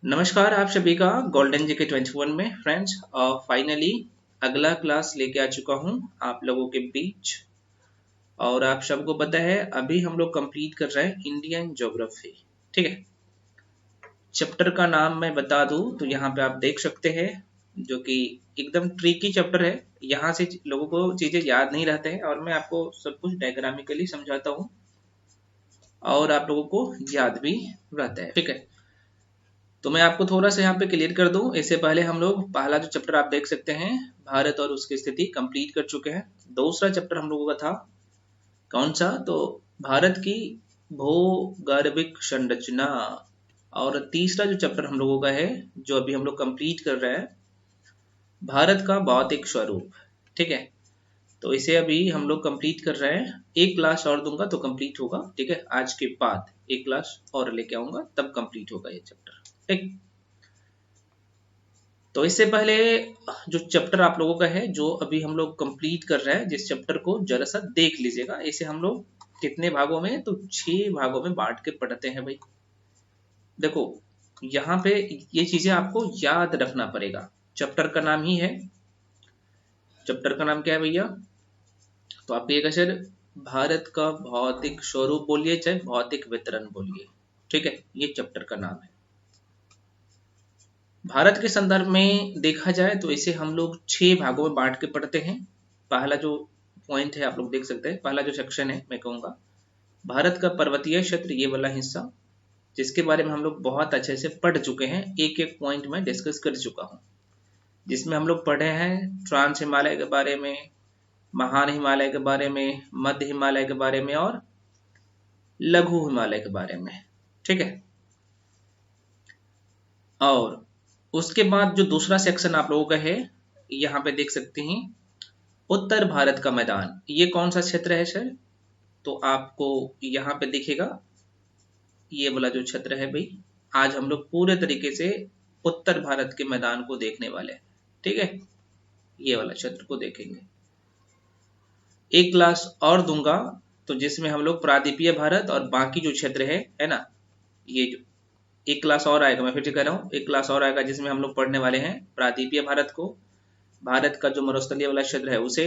नमस्कार आप सभी का गोल्डन जी के 21 में फ्रेंड्स। फाइनली अगला क्लास लेके आ चुका हूँ आप लोगों के बीच। और आप सबको पता है अभी हम लोग कंप्लीट कर रहे हैं इंडियन ज्योग्राफी। ठीक है, चैप्टर का नाम मैं बता दूं तो यहाँ पे आप देख सकते हैं, जो कि एकदम ट्रिकी चैप्टर है। यहाँ से लोगों को चीजें याद नहीं रहते हैं और मैं आपको सब कुछ डायग्रामिकली समझाता हूँ और आप लोगों को याद भी रहता है। ठीक है, तो मैं आपको थोड़ा सा यहाँ पे क्लियर कर दूं। इससे पहले हम लोग पहला जो चैप्टर आप देख सकते हैं भारत और उसकी स्थिति कंप्लीट कर चुके हैं। दूसरा चैप्टर हम लोगों का था कौन सा, तो भारत की भूगर्भिक संरचना। और तीसरा जो चैप्टर हम लोगों का है जो अभी हम लोग कंप्लीट कर रहे हैं, भारत का भौतिक स्वरूप। ठीक है, तो इसे अभी हम लोग कंप्लीट कर रहे हैं। एक क्लास और दूंगा तो कंप्लीट होगा। ठीक है, आज के बाद एक क्लास और लेके आऊंगा तब कंप्लीट होगा ये चैप्टर। ठीक, तो इससे पहले जो चैप्टर आप लोगों का है जो अभी हम लोग कंप्लीट कर रहे हैं, जिस चैप्टर को जरा सा देख लीजिएगा। इसे हम लोग कितने भागों में, तो 6 भागों में बांट के पढ़ते हैं भाई। देखो यहाँ पे ये चीजें आपको याद रखना पड़ेगा। चैप्टर का नाम ही है, चैप्टर का नाम क्या है भैया, तो आप ये सर भारत का भौतिक स्वरूप बोलिए चाहे भौतिक वितरण बोलिए। ठीक है, ये चैप्टर का नाम है। भारत के संदर्भ में देखा जाए तो इसे हम लोग 6 भागों में बांट के पढ़ते हैं। पहला जो पॉइंट है आप लोग देख सकते हैं, पहला जो सेक्शन है मैं कहूँगा भारत का पर्वतीय क्षेत्र, ये वाला हिस्सा जिसके बारे में हम लोग बहुत अच्छे से पढ़ चुके हैं। एक एक पॉइंट में डिस्कस कर चुका हूँ, जिसमें हम लोग पढ़े हैं ट्रांस हिमालय के बारे में, महान हिमालय के बारे में, मध्य हिमालय के बारे में और लघु हिमालय के बारे में। ठीक है, और उसके बाद जो दूसरा सेक्शन आप लोगों का है यहाँ पे देख सकते हैं उत्तर भारत का मैदान। ये कौन सा क्षेत्र है सर, तो आपको यहाँ पे दिखेगा ये वाला जो क्षेत्र है भाई। आज हम लोग पूरे तरीके से उत्तर भारत के मैदान को देखने वाले हैं। ठीक है, ये वाला क्षेत्र को देखेंगे। एक क्लास और दूंगा तो जिसमें हम लोग प्रादीपीय भारत और बाकी जो क्षेत्र है ना, ये जो एक क्लास और आएगा, मैं फिर से कह रहा हूँ एक क्लास और आएगा जिसमें हम लोग पढ़ने वाले हैं प्रादीपीय भारत को, भारत का जो मरुस्थलीय वाला क्षेत्र है उसे,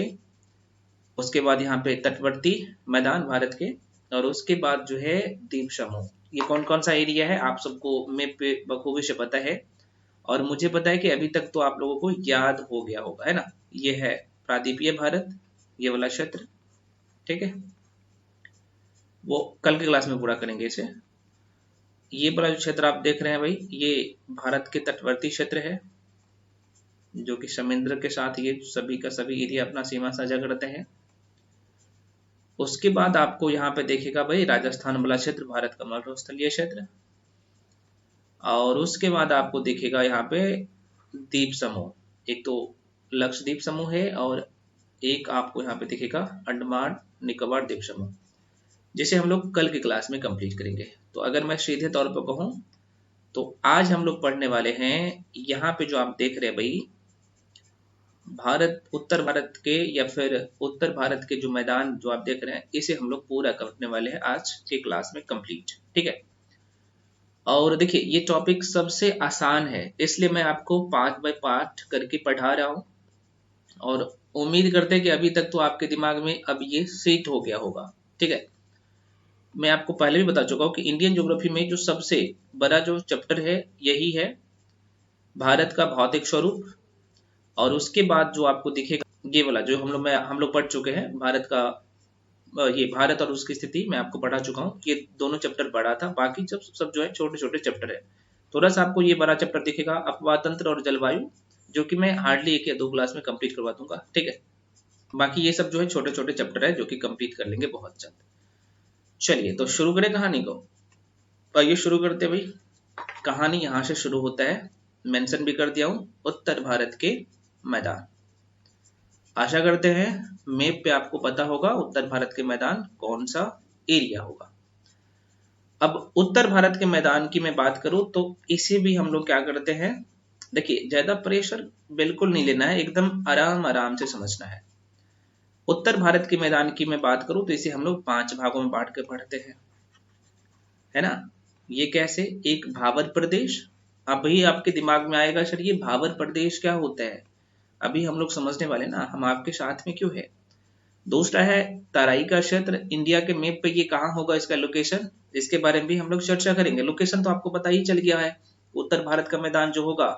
उसके बाद यहाँ पे तटवर्ती मैदान भारत के, और उसके बाद जो है द्वीप समूह। ये कौन कौन सा एरिया है आप सबको मैप पे बखूबी से पता है, और मुझे पता है कि अभी तक तो आप लोगों को याद हो गया होगा, है ना। ये है प्रादीपीय भारत, ये वाला क्षेत्र। ठीक है, वो कल के क्लास में पूरा करेंगे इसे। ये वाला जो क्षेत्र आप देख रहे हैं भाई, ये भारत के तटवर्ती क्षेत्र है, जो कि समुद्र के साथ ये सभी का सभी एरिया अपना सीमा साझा करते हैं। उसके बाद आपको यहाँ पे देखेगा भाई राजस्थान वाला क्षेत्र, भारत का मरुस्थलीय क्षेत्र। और उसके बाद आपको दिखेगा यहाँ पे द्वीप समूह, एक तो लक्षद्वीप समूह है और एक आपको यहाँ पे दिखेगा अंडमान निकोबार द्वीप समूह, जिसे हम लोग कल की क्लास में कंप्लीट करेंगे। तो अगर मैं सीधे तौर पर कहूँ तो आज हम लोग पढ़ने वाले हैं यहाँ पे जो आप देख रहे हैं भाई, भारत उत्तर भारत के या फिर उत्तर भारत के जो मैदान जो आप देख रहे हैं, इसे हम लोग पूरा करने वाले हैं आज के क्लास में कंप्लीट। ठीक है, और देखिए ये टॉपिक सबसे आसान है, इसलिए मैं आपको पार्ट बाय पार्ट करके पढ़ा रहा हूँ, और उम्मीद करते हैं कि अभी तक तो आपके दिमाग में अब ये सेट हो गया होगा। ठीक है, मैं आपको पहले भी बता चुका हूँ कि इंडियन ज्योग्राफी में जो सबसे बड़ा जो चैप्टर है यही है भारत का भौतिक स्वरूप। और उसके बाद जो आपको दिखेगा ये वाला जो हम लोग पढ़ चुके हैं भारत का, ये भारत और उसकी स्थिति मैं आपको पढ़ा चुका हूँ। ये दोनों चैप्टर बड़ा था, बाकी सब जो है छोटे छोटे चैप्टर है। थोड़ा सा आपको ये बड़ा चैप्टर दिखेगा अपवाह तंत्र और जलवायु, जो कि मैं हार्डली 1 या 2 क्लास में कंप्लीट करवा दूंगा। ठीक है, बाकी ये सब जो है छोटे छोटे चैप्टर है जो कि कंप्लीट कर लेंगे बहुत जल्द। चलिए तो शुरू करें कहानी को। आइए शुरू करते हैं भाई। कहानी यहाँ से शुरू होता है, मेंशन भी कर दिया हूँ उत्तर भारत के मैदान। आशा करते हैं मैप पे आपको पता होगा उत्तर भारत के मैदान कौन सा एरिया होगा। अब उत्तर भारत के मैदान की मैं बात करूं तो इसे भी हम लोग क्या करते हैं, देखिए ज्यादा प्रेशर बिल्कुल नहीं लेना है, एकदम आराम आराम से समझना है। उत्तर भारत के मैदान की मैं बात करूं तो इसे हम लोग 5 भागों में बांट के पढ़ते हैं, है ना। ये कैसे, एक भाबर प्रदेश, अभी आपके दिमाग में आएगा सर ये भाबर प्रदेश क्या होता है, अभी हम लोग समझने वाले ना, हम आपके साथ में क्यों है। दूसरा है तराई का क्षेत्र, इंडिया के मैप पे ये कहाँ होगा, इसका लोकेशन, इसके बारे में भी हम लोग चर्चा करेंगे। लोकेशन तो आपको पता ही चल गया है, उत्तर भारत का मैदान जो होगा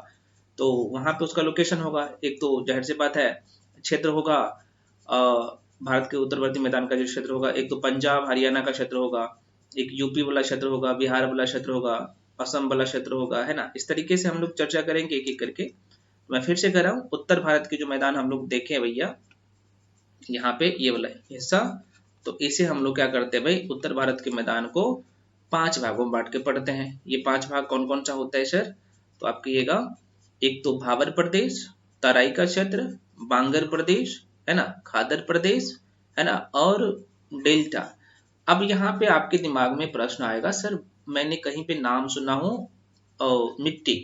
तो वहां पे उसका लोकेशन होगा। एक तो जाहिर सी बात है क्षेत्र होगा, भारत के उत्तरवर्ती मैदान का जो क्षेत्र होगा, एक तो पंजाब हरियाणा का क्षेत्र होगा, एक यूपी वाला क्षेत्र होगा, बिहार वाला क्षेत्र होगा, असम वाला क्षेत्र होगा, है ना। इस तरीके से हम लोग चर्चा करेंगे एक एक करके। मैं फिर से कर रहा हूँ, उत्तर भारत के जो मैदान हम लोग देखे भैया, यहाँ पे ये वाला हिस्सा, तो इसे हम लोग क्या करते हैं भाई, उत्तर भारत के मैदान को 5 भागों में बांट के पढ़ते हैं। ये 5 भाग कौन कौन सा होता है सर, तो आप कहिएगा, एक तो भाबर प्रदेश, तराई का क्षेत्र, बांगर प्रदेश, है ना, खादर प्रदेश, है ना, और डेल्टा। अब यहाँ पे आपके दिमाग में प्रश्न आएगा, सर मैंने कहीं पे नाम सुना हूँ मिट्टी,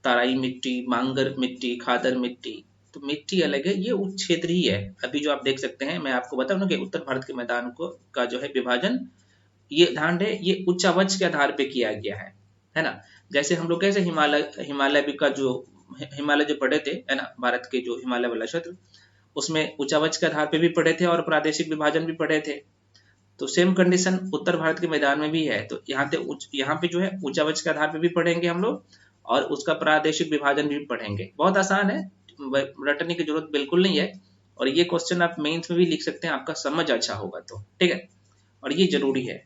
तराई मिट्टी, बांगर मिट्टी, खादर मिट्टी, तो मिट्टी अलग है, ये उच्च क्षेत्र ही है। अभी जो आप देख सकते हैं, मैं आपको बताऊं ना कि उत्तर भारत के मैदान को का जो है विभाजन, ये ध्यान रहे, ये उच्चावच के आधार पे किया गया है ना। जैसे हम लोग कैसे हिमालय का जो हिमालय जो पढ़े थे, है ना, भारत के जो हिमालय वाला क्षेत्र, उसमें उच्चावच के आधार पे भी पढ़े थे और प्रादेशिक विभाजन भी पढ़े थे। तो सेम कंडीशन उत्तर भारत के मैदान में भी है। तो यहाँ पे जो है उच्चावच के आधार पे भी पढ़ेंगे हम लोग, और उसका प्रादेशिक विभाजन भी पढ़ेंगे। बहुत आसान है, रटने की जरूरत बिल्कुल नहीं है, और ये क्वेश्चन आप मेंस में भी लिख सकते हैं, आपका समझ अच्छा होगा तो, ठीक है, और ये जरूरी है,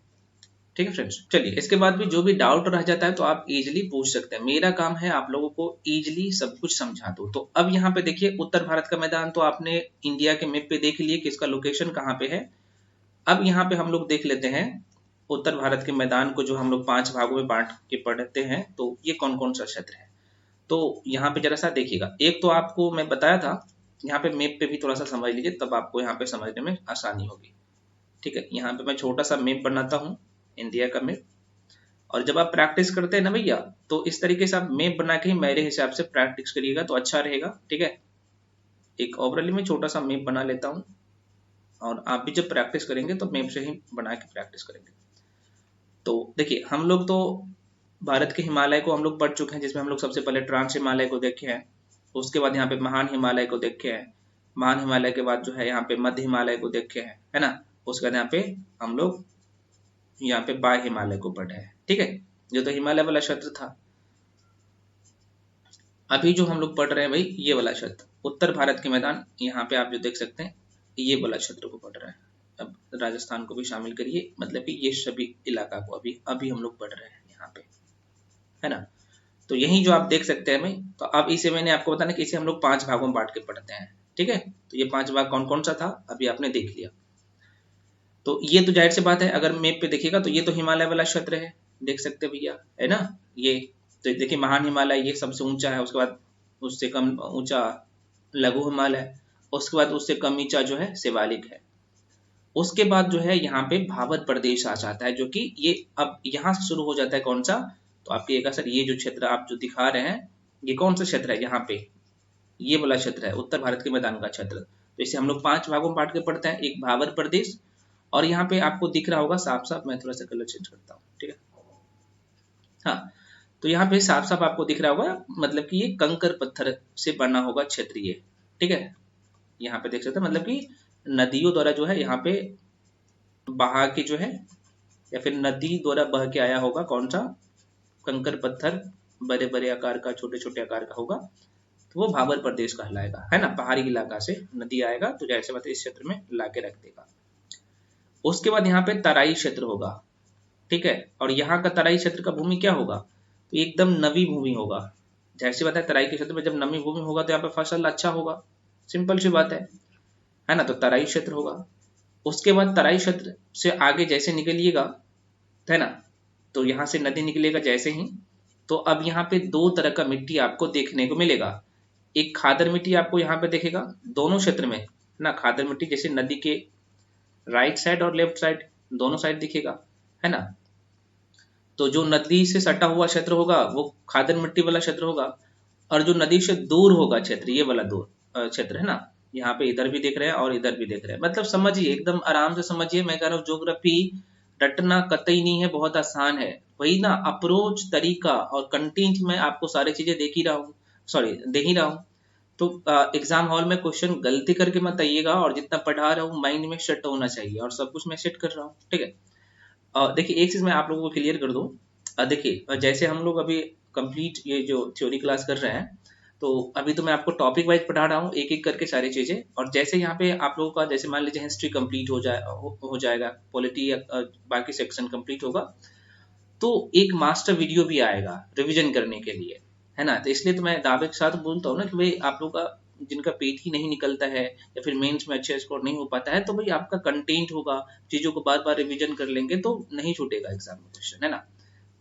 ठीक है फ्रेंड्स। चलिए, इसके बाद भी जो भी डाउट रह जाता है तो आप इजीली पूछ सकते हैं, मेरा काम है आप लोगों को इजीली सब कुछ समझा दो। तो अब यहाँ पे देखिए, उत्तर भारत का मैदान तो आपने इंडिया के मैप पे देख लिए कि इसका लोकेशन कहाँ पे है। अब यहाँ पे हम लोग देख लेते हैं उत्तर भारत के मैदान को, जो हम लोग 5 भागों में बांट के पढ़ते हैं, तो ये कौन कौन सा क्षेत्र है। तो यहाँ पे जरा सा देखिएगा, एक तो आपको मैं बताया था, यहाँ पे मैप पे भी थोड़ा सा समझ लीजिए, तब आपको यहाँ पे समझने में आसानी होगी, ठीक है। यहाँ पे मैं छोटा सा मैप बनाता हूँ, इंडिया का मैप, और जब आप प्रैक्टिस करते हैं ना भैया, तो इस तरीके से आप मैप बना के ही मेरे हिसाब से प्रैक्टिस करिएगा तो अच्छा रहेगा, ठीक है। एक ओवरऑली में छोटा सा मैप बना लेता हूँ, और आप भी जब प्रैक्टिस करेंगे तो मैप से ही बना के प्रैक्टिस करेंगे। तो देखिए, हम लोग तो भारत के हिमालय को हम लोग पढ़ चुके हैं, जिसमें हम लोग सबसे पहले ट्रांस हिमालय को देखे हैं, उसके बाद यहाँ पे महान हिमालय को देखे हैं, महान हिमालय के बाद जो है यहाँ पे मध्य हिमालय को देखे हैं, है ना, उसके बाद यहाँ पे हम लोग यहाँ पे बाह्य हिमालय को पढ़े हैं, ठीक है, जो तो हिमालय वाला क्षेत्र था। अभी जो हम लोग पढ़ रहे हैं भाई, ये वाला क्षेत्र उत्तर भारत के मैदान, यहाँ पे आप जो देख सकते हैं ये वाला क्षेत्र को पढ़ रहे हैं। अब राजस्थान को भी शामिल करिए, मतलब कि ये सभी इलाका को अभी अभी हम लोग पढ़ रहे हैं यहाँ पे, है ना। तो यही जो आप देख सकते हैं भाई, तो अब इसे मैंने आपको बताना कि इसे हम लोग 5 भागों में बांट के पढ़ते हैं, ठीक है। तो ये 5 भाग कौन कौन सा था अभी आपने देख लिया। तो ये तो जाहिर सी बात है, अगर मैप पे देखिएगा तो ये तो हिमालय वाला क्षेत्र है, देख सकते हैं भैया, है ना। ये तो देखिए, महान हिमालय ये सबसे ऊंचा है, उसके बाद उससे कम ऊंचा लघु हिमालय, उसके बाद उससे कम नीचा जो है शिवालिक है। उसके बाद जो है यहाँ पे भाबर प्रदेश आ जाता है, जो कि ये अब यहाँ से शुरू हो जाता है कौन सा, तो आप कहिएगा सर ये जो क्षेत्र आप जो दिखा रहे हैं ये कौन सा क्षेत्र है, यहाँ पे ये वाला क्षेत्र है उत्तर भारत के मैदान का क्षेत्र। तो इसे हम लोग 5 भागों में बांट के पढ़ते हैं, एक भाबर प्रदेश, और यहाँ पे आपको दिख रहा होगा साफ साफ, मैं थोड़ा सा कलर चेंज करता हूँ, ठीक है, हाँ। तो यहाँ पे साफ साफ आपको दिख रहा होगा, मतलब कि ये कंकर पत्थर से बना होगा क्षेत्र ये, ठीक है। यहाँ पे देख सकते हैं, मतलब कि नदियों द्वारा जो है यहाँ पे बहा के जो है, या फिर नदी द्वारा बह के आया होगा कौन सा, कंकर पत्थर, बड़े बड़े आकार का, छोटे छोटे आकार का होगा, तो वो भाबर प्रदेश कहलाएगा, है ना। पहाड़ी इलाका से नदी आएगा तो जैसे बात इस क्षेत्र में ला के रख देगा। उसके बाद यहाँ पे तराई क्षेत्र होगा, ठीक है, और यहाँ का तराई क्षेत्र का भूमि क्या होगा, तो एकदम नवी भूमि होगा। जैसी बात है, तराई के क्षेत्र में जब नमी भूमि होगा तो यहाँ पे फसल अच्छा होगा, सिंपल सी बात है ना। तो तराई क्षेत्र होगा। उसके बाद तराई क्षेत्र से आगे जैसे निकलिएगा, है ना, तो यहाँ से नदी निकलेगा जैसे ही, तो अब यहाँ पे 2 तरह का मिट्टी आपको देखने को मिलेगा। एक खादर मिट्टी आपको यहाँ पे देखेगा दोनों क्षेत्र में ना, खादर मिट्टी जैसे नदी के राइट साइड और लेफ्ट साइड दोनों साइड दिखेगा, है ना। तो जो नदी से सटा हुआ क्षेत्र होगा वो खादर मिट्टी वाला क्षेत्र होगा, और जो नदी से दूर होगा क्षेत्र, ये वाला दूर क्षेत्र है ना, यहाँ पे इधर भी देख रहे हैं और इधर भी देख रहे हैं, मतलब समझिए एकदम आराम से समझिए, मैं कह रहा हूँ ज्योग्राफी रटना कतई नहीं है, बहुत आसान है। वही ना, अप्रोच, तरीका और कंटेंट में आपको सारी चीजें देख ही रहा हूँ, सॉरी दे ही रहा हूँ। तो एग्जाम हॉल में क्वेश्चन गलती करके मत आइएगा, और जितना पढ़ा रहा हूँ माइंड में सेट होना चाहिए, और सब कुछ मैं सेट कर रहा हूँ, ठीक है। देखिए एक चीज मैं आप लोगों को क्लियर कर दूं। देखिए जैसे हम लोग अभी कंप्लीट ये जो थ्योरी क्लास कर रहे हैं, तो अभी तो मैं आपको टॉपिक वाइज पढ़ा रहा हूँ एक एक करके सारी चीजें। और जैसे यहाँ पे आप लोगों का जैसे मान लीजिए हिस्ट्री कंप्लीट हो जाएगा, पॉलिटी या बाकी सेक्शन कंप्लीट होगा, तो एक मास्टर वीडियो भी आएगा रिवीजन करने के लिए, है ना। तो इसलिए तो मैं दावे के साथ बोलता हूँ ना कि भाई आप लोग का जिनका पेट ही नहीं निकलता है या फिर मेंस में अच्छे स्कोर नहीं हो पाता है, तो भाई आपका कंटेंट होगा, चीजों को बार बार रिवीजन कर लेंगे तो नहीं छूटेगा एग्जाम में क्वेश्चन, है ना।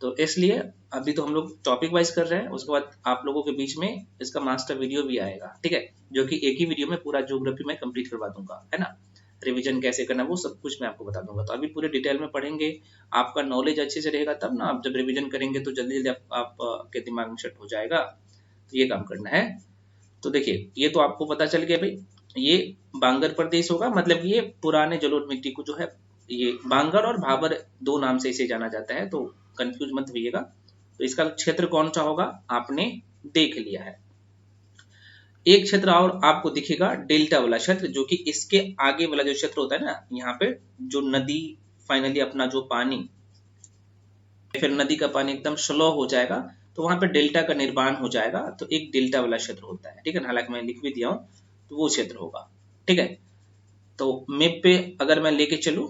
तो इसलिए अभी तो हम लोग टॉपिक वाइज कर रहे हैं, उसके बाद आप लोगों के बीच में इसका मास्टर वीडियो भी आएगा, ठीक है, जो कि एक ही वीडियो में पूरा ज्योग्राफी में कंप्लीट करवा दूंगा, है ना। रिवीजन कैसे करना वो सब कुछ मैं आपको बता दूंगा। तो अभी पूरे डिटेल में पढ़ेंगे, आपका नॉलेज अच्छे से रहेगा, तब ना आप जब रिवीजन करेंगे तो जल्दी जल्दी आप के दिमाग में सेट हो जाएगा। तो ये काम करना है। तो देखिए ये तो आपको पता चल गया भाई, ये बांगर प्रदेश होगा, मतलब ये पुराने जलोढ़ मिट्टी को जो है, ये बांगर और भाबर दो नाम से इसे जाना जाता है, तो कंफ्यूज मत होइएगा। तो इसका क्षेत्र कौन सा होगा आपने देख लिया है। एक क्षेत्र और आपको दिखेगा डेल्टा वाला क्षेत्र, जो कि इसके आगे वाला जो क्षेत्र होता है ना, यहाँ पे जो नदी फाइनली अपना जो पानी, फिर नदी का पानी एकदम स्लो हो जाएगा, तो वहां पे डेल्टा का निर्माण हो जाएगा, तो एक डेल्टा वाला क्षेत्र होता है, ठीक है ना। हालांकि मैं लिख भी दिया हूँ, तो वो क्षेत्र होगा, ठीक है। तो मैप पे अगर मैं लेके चलूं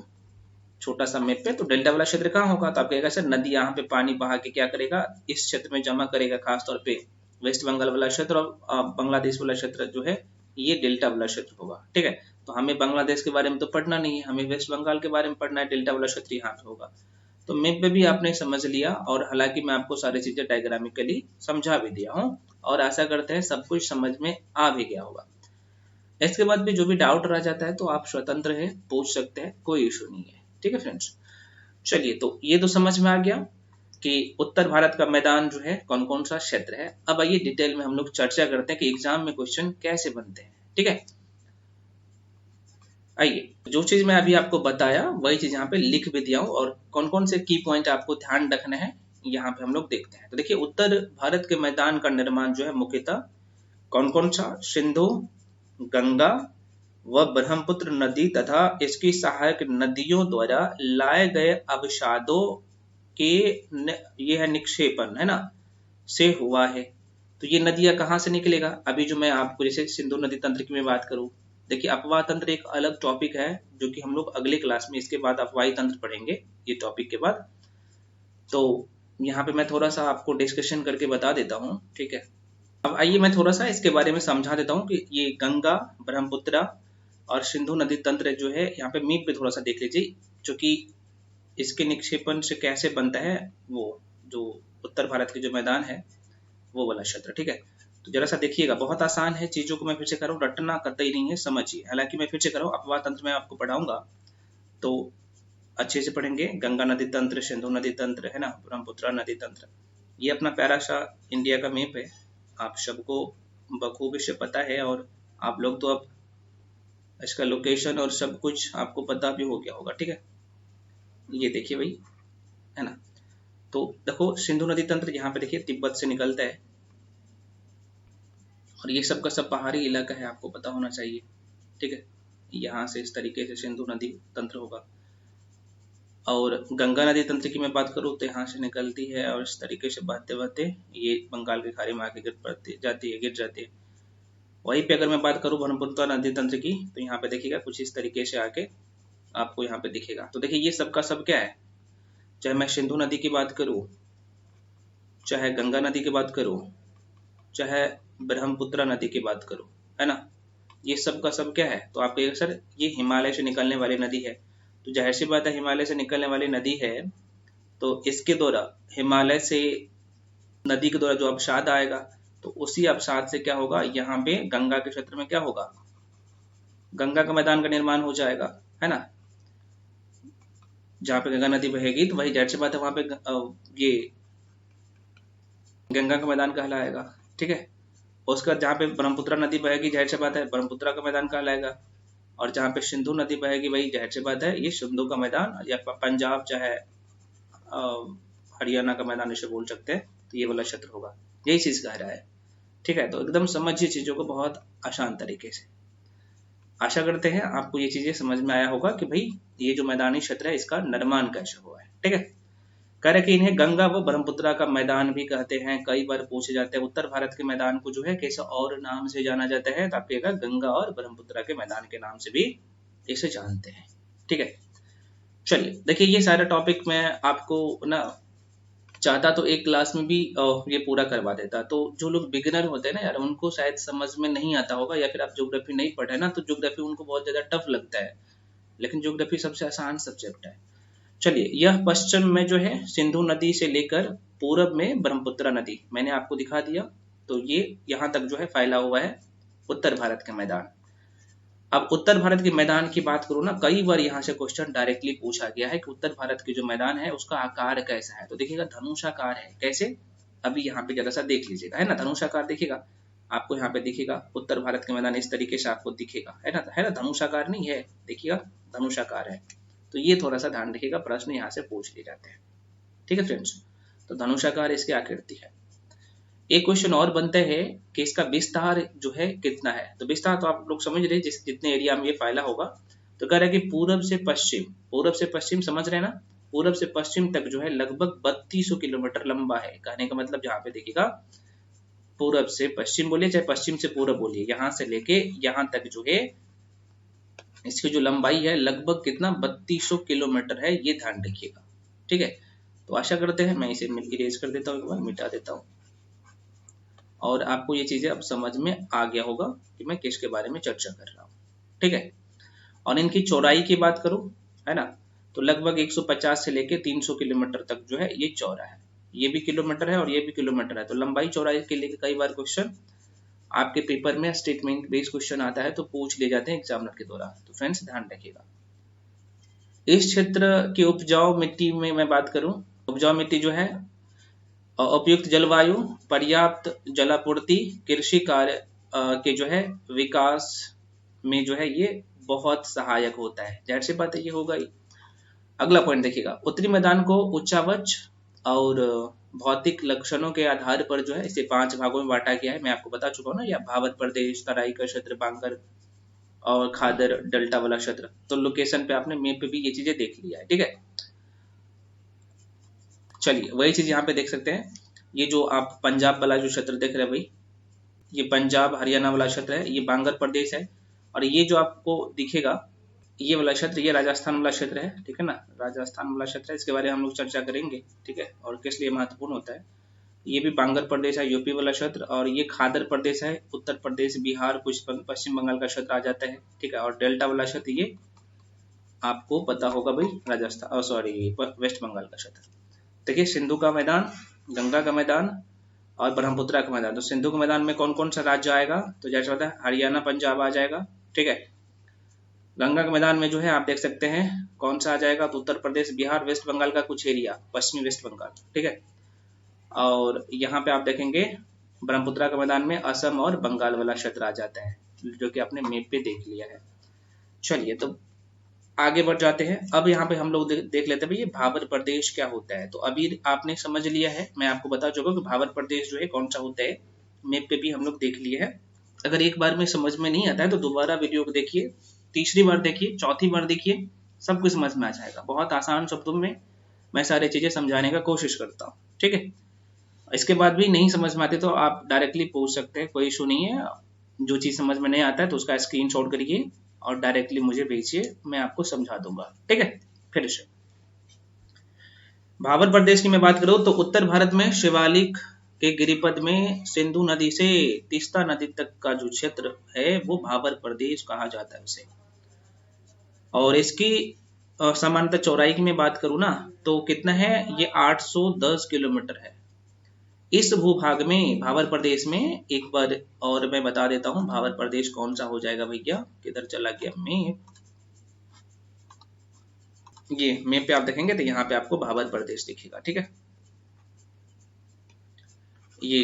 छोटा सा मैप पे, तो डेल्टा वाला क्षेत्र कहाँ होगा, तो आप कहेगा सर नदी यहाँ पे पानी बहा के क्या करेगा, इस क्षेत्र में जमा करेगा, खासतौर पे वेस्ट बंगाल वाला क्षेत्र और बांग्लादेश वाला क्षेत्र जो है, ये डेल्टा वाला क्षेत्र होगा, ठीक है। तो हमें बांग्लादेश के बारे में तो पढ़ना नहीं है, हमें वेस्ट बंगाल के बारे में पढ़ना है, डेल्टा वाला क्षेत्र यहाँ पे होगा। तो मैप पे भी आपने समझ लिया, और हालांकि मैं आपको सारी चीजें डायग्रामिकली समझा भी दिया हूँ, और आशा करते हैं सब कुछ समझ में आ भी गया होगा। इसके बाद भी जो भी डाउट रह जाता है तो आप स्वतंत्र है, पूछ सकते हैं, कोई इशू नहीं है, ठीक है फ्रेंड्स। चलिए, तो ये तो समझ में आ गया कि उत्तर भारत का मैदान जो है कौन कौन सा क्षेत्र है। अब आइए डिटेल में हम लोग चर्चा करते हैं कि एग्जाम में क्वेश्चन कैसे बनते हैं, ठीक है। आइए, जो चीज मैं अभी आपको बताया वही चीज यहाँ पे लिख भी दिया हूँ, और कौन कौन से की पॉइंट आपको ध्यान रखना है यहाँ पे हम लोग देखते हैं। तो देखिए उत्तर भारत के मैदान का निर्माण जो है मुख्यतः कौन कौन सा, सिंधु, गंगा व ब्रह्मपुत्र नदी तथा इसकी सहायक नदियों द्वारा लाए गए अवसादों के ये है निक्षेपण, है ना, से हुआ है। तो ये नदियां कहाँ से निकलेगा, अभी जो मैं आपको जैसे सिंधु नदी तंत्र की मैं बात करूं, देखिए अपवाह तंत्र एक अलग टॉपिक है, जो कि हम लोग अगले क्लास में इसके बाद अपवाही तंत्र पढ़ेंगे ये टॉपिक के बाद। तो यहाँ पे मैं थोड़ा सा आपको डिस्कशन करके बता देता हूँ, ठीक है। अब आइए मैं थोड़ा सा इसके बारे में समझा देता हूँ कि ये गंगा, ब्रह्मपुत्र और सिंधु नदी तंत्र जो है, यहाँ पे मीप पे थोड़ा सा देख लीजिए, जो कि इसके निक्षेपण से कैसे बनता है, वो जो उत्तर भारत के जो मैदान है वो वाला क्षेत्र, ठीक है। तो जरा सा देखिएगा, बहुत आसान है, चीजों को मैं फिर से कर रहा हूँ, रटना कतई नहीं है, समझिए। हालांकि मैं फिर से कर रहा हूँ, अपवाह तंत्र में आपको पढ़ाऊंगा तो अच्छे से पढ़ेंगे। गंगा नदी तंत्र, सिंधु नदी तंत्र, है ना, ब्रह्मपुत्र नदी तंत्र, ये अपना प्यारा सा इंडिया का मैप है, आप सबको बखूबी से पता है, और आप लोग तो अब इसका लोकेशन और सब कुछ आपको पता भी हो गया होगा, ठीक है। ये देखिए भाई, है ना। तो देखो सिंधु नदी तंत्र यहाँ पे देखिए तिब्बत से निकलता है, और ये सब का सब पहाड़ी इलाका है, आपको पता होना चाहिए, ठीक है। यहाँ से इस तरीके से सिंधु नदी तंत्र होगा। और गंगा नदी तंत्र की मैं बात करूँ तो यहाँ से निकलती है, और इस तरीके से बहते बहते ये बंगाल की खाड़ी में आके गिर जाती है। वहीं पे अगर मैं बात करूँ ब्रह्मपुत्र नदी तंत्र की, तो यहाँ पे देखिएगा कुछ इस तरीके से आके आपको यहाँ पे दिखेगा। तो देखिए ये सब का सब क्या है, चाहे मैं सिंधु नदी की बात करूँ, चाहे गंगा नदी की बात करूँ, चाहे ब्रह्मपुत्र नदी की बात करूँ, है ना, ये सब का सब क्या है। तो आप कहिएगा सर ये हिमालय से निकलने वाली नदी है, तो जाहिर सी बात है हिमालय से निकलने वाली नदी है, तो इसके द्वारा हिमालय से नदी के द्वारा जो अवसाद आएगा, तो उसी अवसाद से क्या होगा, यहाँ पे गंगा के क्षेत्र में क्या होगा, गंगा का मैदान का निर्माण हो जाएगा, है ना। जहाँ पे गंगा नदी बहेगी तो वही जाहिर सी बात है वहां पे ये गंगा का मैदान कहलाएगा, ठीक है। उसका जहाँ पे ब्रह्मपुत्र नदी बहेगी, जाहिर सी बात है ब्रह्मपुत्र का मैदान कहलाएगा। और जहाँ पे सिंधु नदी बहेगी वही जाहिर सी बात है ये सिंधु का मैदान, या पंजाब चाहे हरियाणा का मैदान इसे बोल सकते हैं, तो ये वाला क्षेत्र होगा। यही चीज कह रहा है, ठीक है। तो एकदम समझिए चीजों को बहुत आसान तरीके से। आशा करते हैं आपको ये चीजें समझ में आया होगा कि भाई ये जो मैदानी क्षेत्र है इसका निर्माण कैसे हुआ है, ठीक है। कह रहे कि इन्हें गंगा व ब्रह्मपुत्रा का मैदान भी कहते हैं। कई बार पूछे जाते हैं उत्तर भारत के मैदान को जो है कैसे और नाम से जाना जाता है, तो आप कहेगा गंगा और ब्रह्मपुत्रा के मैदान के नाम से भी इसे जानते हैं, ठीक है। चलिए देखिए, ये सारा टॉपिक मैं आपको ना चाहता तो एक क्लास में भी ये पूरा करवा देता। तो जो लोग बिगिनर होते हैं ना यार, उनको शायद समझ में नहीं आता होगा, या फिर आप ज्योग्राफी नहीं पढ़े ना, तो ज्योग्राफी उनको बहुत ज्यादा टफ लगता है, लेकिन ज्योग्राफी सबसे आसान सब्जेक्ट है। चलिए, यह पश्चिम में जो है सिंधु नदी से लेकर पूरब में ब्रह्मपुत्रा नदी मैंने आपको दिखा दिया। तो ये यहाँ तक जो है फैला हुआ है उत्तर भारत के मैदान। अब उत्तर भारत के मैदान की बात करूँ ना, कई बार यहाँ से क्वेश्चन डायरेक्टली पूछा गया है कि उत्तर भारत के जो मैदान है उसका आकार कैसा है। तो देखिएगा धनुषाकार है। कैसे? अभी यहाँ पे जरा सा देख लीजिएगा, है ना, धनुषाकार दिखेगा आपको, यहाँ पे दिखेगा उत्तर भारत के मैदान इस तरीके से आपको दिखेगा, है ना, धनुषाकार नहीं है, देखिएगा धनुषाकार है। तो ये थोड़ा सा ध्यान रखिएगा, प्रश्न यहाँ से पूछ लिए जाते हैं, ठीक है फ्रेंड्स। तो धनुषाकार इसकी आकृति है। एक क्वेश्चन और बनता है कि इसका विस्तार जो है कितना है। तो विस्तार तो आप लोग समझ रहे हैं, जितने एरिया में ये फैला होगा। तो कह रहा है कि पूरब से पश्चिम समझ रहे हैं ना, पूरब से पश्चिम तक जो है लगभग 3200 किलोमीटर लंबा है। कहने का मतलब यहाँ पे देखिएगा, पूरब से पश्चिम बोलिए चाहे पश्चिम से पूरब बोलिए, यहाँ से लेके यहाँ तक जो है इसकी जो लंबाई है लगभग कितना 3200 किलोमीटर है, ये ध्यान रखिएगा, ठीक है। तो आशा करते हैं, मैं इसे इरेज कर देता हूँ, एक बार मिटा देता हूँ, और आपको ये चीजें अब समझ में आ गया होगा कि मैं किसके बारे में चर्चा कर रहा हूँ, ठीक है। और इनकी चौड़ाई की बात करूं, है ना, तो लगभग 150 से लेके 300 किलोमीटर तक जो है ये चौड़ा है। ये भी किलोमीटर है और ये भी किलोमीटर है। तो लंबाई चौड़ाई के लिए कई बार क्वेश्चन आपके पेपर में स्टेटमेंट बेस्ड क्वेश्चन आता है, तो पूछ ले जाते हैं एग्जामिनर के द्वारा। तो फ्रेंड्स ध्यान रखिएगा। इस क्षेत्र की उपजाऊ मिट्टी में मैं बात करूं, उपजाऊ मिट्टी जो है उपयुक्त जलवायु, पर्याप्त जलापूर्ति, कृषि कार्य के जो है विकास में जो है ये बहुत सहायक होता है। जाहिर सी बात है ये होगा ही। अगला पॉइंट देखिएगा, उत्तरी मैदान को उच्चावच और भौतिक लक्षणों के आधार पर जो है इसे 5 भागों में बांटा गया है। मैं आपको बता चुका हूँ ना, या भावर प्रदेश, तराई का क्षेत्र, बांगर और खादर डेल्टा वाला क्षेत्र। तो लोकेशन पे आपने मैप पे भी ये चीजें देख लिया है, ठीक है। चलिए वही चीज यहाँ पे देख सकते हैं। ये जो आप पंजाब वाला जो क्षेत्र देख रहे हैं भाई, ये पंजाब हरियाणा वाला क्षेत्र है, ये बांगर प्रदेश है। और ये जो आपको दिखेगा ये वाला क्षेत्र, ये राजस्थान वाला क्षेत्र है, ठीक है ना, राजस्थान वाला क्षेत्र है। इसके बारे में हम लोग चर्चा करेंगे, ठीक है, और किस लिए महत्वपूर्ण होता है। ये भी बांगर प्रदेश है, यूपी वाला क्षेत्र। और ये खादर प्रदेश है, उत्तर प्रदेश, बिहार, कुछ पश्चिम बंगाल का क्षेत्र आ जाता है, ठीक है। और डेल्टा वाला क्षेत्र ये आपको पता होगा भाई, राजस्थान, सॉरी, वेस्ट बंगाल का क्षेत्र। देखिए सिंधु का मैदान, गंगा का मैदान और ब्रह्मपुत्रा का मैदान। तो सिंधु के मैदान में कौन कौन सा राज्य आएगा, तो जैसे होता है हरियाणा, पंजाब आ जाएगा, ठीक है। गंगा के मैदान में जो है आप देख सकते हैं कौन सा आ जाएगा, तो उत्तर प्रदेश, बिहार, वेस्ट बंगाल का कुछ एरिया, पश्चिमी वेस्ट बंगाल, ठीक है। और यहाँ पे आप देखेंगे ब्रह्मपुत्रा के मैदान में असम और बंगाल वाला क्षेत्र आ जाता है, जो कि आपने मैप पे देख लिया है। चलिए तो आगे बढ़ जाते हैं। अब यहाँ पे हम लोग देख लेते हैं भाई ये भावर प्रदेश क्या होता है। तो अभी आपने समझ लिया है, मैं आपको बता चुका हूँ कि भावर प्रदेश जो है कौन सा होता है, मैप पे भी हम लोग देख लिए है। अगर एक बार में समझ में नहीं आता है तो दोबारा वीडियो को देखिए, तीसरी बार देखिए, चौथी बार देखिए, सब कुछ समझ में आ जाएगा। बहुत आसान शब्दों में मैं सारी चीजें समझाने का कोशिश करता हूँ, ठीक है। इसके बाद भी नहीं समझ में आते तो आप डायरेक्टली पूछ सकते हैं, कोई इशू नहीं है। जो चीज समझ में नहीं आता है तो उसका स्क्रीनशॉट करिए और डायरेक्टली मुझे भेजिए, मैं आपको समझा दूंगा, ठीक है। फिर से भावर प्रदेश की मैं बात करूं तो उत्तर भारत में शिवालिक के गिरिपद में सिंधु नदी से तीस्ता नदी तक का जो क्षेत्र है वो भावर प्रदेश कहा जाता है उसे। और इसकी सामान्यतः चौड़ाई की मैं बात करूं ना, तो कितना है, ये 810 किलोमीटर है। इस भूभाग में, भावर प्रदेश में, एक बार और मैं बता देता हूं भावर प्रदेश कौन सा हो जाएगा भैया, किधर चला गया मैप। ये मैप पे आप देखेंगे तो यहाँ पे आपको भावर प्रदेश दिखेगा, ठीक है। ये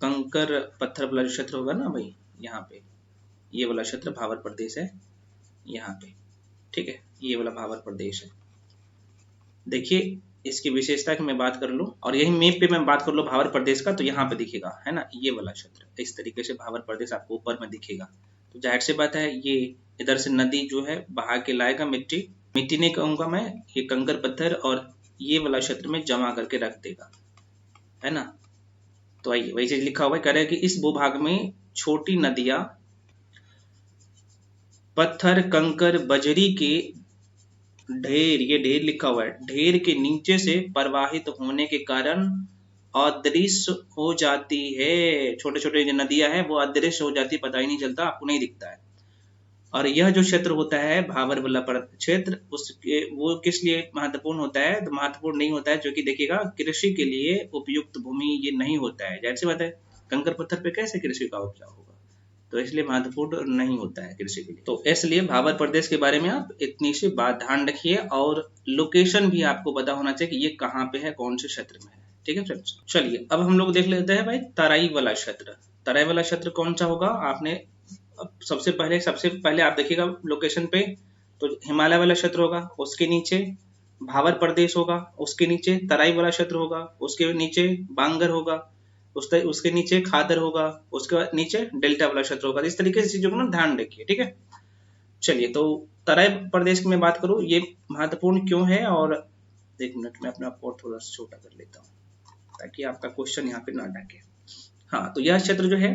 कंकर पत्थर वाला क्षेत्र होगा ना भाई, यहाँ पे ये वाला क्षेत्र भाबर प्रदेश है यहाँ पे, ठीक है, ये वाला भाबर प्रदेश है। देखिए इसकी विशेषता की मैं बात कर लूँ और यही मैप पे मैं बात कर लूँ भाबर प्रदेश का, तो यहाँ पे दिखेगा, है ना, ये वाला क्षेत्र इस तरीके से भाबर प्रदेश आपको ऊपर में दिखेगा। तो जाहिर सी बात है ये इधर से नदी जो है बहा के लाएगा, मिट्टी नहीं कहूंगा मैं, ये कंकर पत्थर और ये वाला क्षेत्र में जमा करके रख देगा, है ना। तो आइए वही चीज लिखा हुआ है, कह रहे हैं कि इस भूभाग में छोटी नदियां पत्थर कंकर बजरी के ढेर, ये ढेर लिखा हुआ है, ढेर के नीचे से प्रवाहित होने के कारण अदृश्य हो जाती है। छोटे छोटे जो नदियां हैं वो अदृश्य हो जाती है, पता ही नहीं चलता, आपको नहीं दिखता है। और यह जो क्षेत्र होता है भाबर वाला क्षेत्र, उसके वो किस लिए महत्वपूर्ण होता है, तो महत्वपूर्ण नहीं होता है क्योंकि देखिएगा कृषि के लिए उपयुक्त भूमि ये नहीं होता है। जाहिर सी बात है कंकर पत्थर पे कैसे कृषि का उपजाऊ होगा, तो इसलिए महत्वपूर्ण नहीं होता है कृषि के लिए। तो इसलिए भाबर प्रदेश के बारे में आप इतनी सी बात ध्यान रखिए और लोकेशन भी आपको पता होना चाहिए कि ये कहाँ पे है, कौन से क्षेत्र में है, ठीक है फ्रेंड्स। चलिए अब हम लोग देख लेते हैं भाई तराई वाला क्षेत्र। तराई वाला क्षेत्र कौन सा होगा, आपने सबसे पहले आप देखिएगा लोकेशन पे, तो हिमालय वाला क्षेत्र होगा, उसके नीचे भाबर प्रदेश होगा, उसके नीचे तराई वाला क्षेत्र होगा, उसके नीचे बांगर होगा, उसके नीचे खादर होगा, उसके नीचे डेल्टा वाला क्षेत्र होगा। इस तरीके से चीजों को ना ध्यान रखिए, ठीक है। चलिए तो तराई प्रदेश की मैं बात करूं, ये महत्वपूर्ण क्यों है, और एक मिनट में अपने आप को थोड़ा सा छोटा कर लेता हूँ ताकि आपका क्वेश्चन यहाँ पे ना अटके। हाँ, तो यह क्षेत्र जो है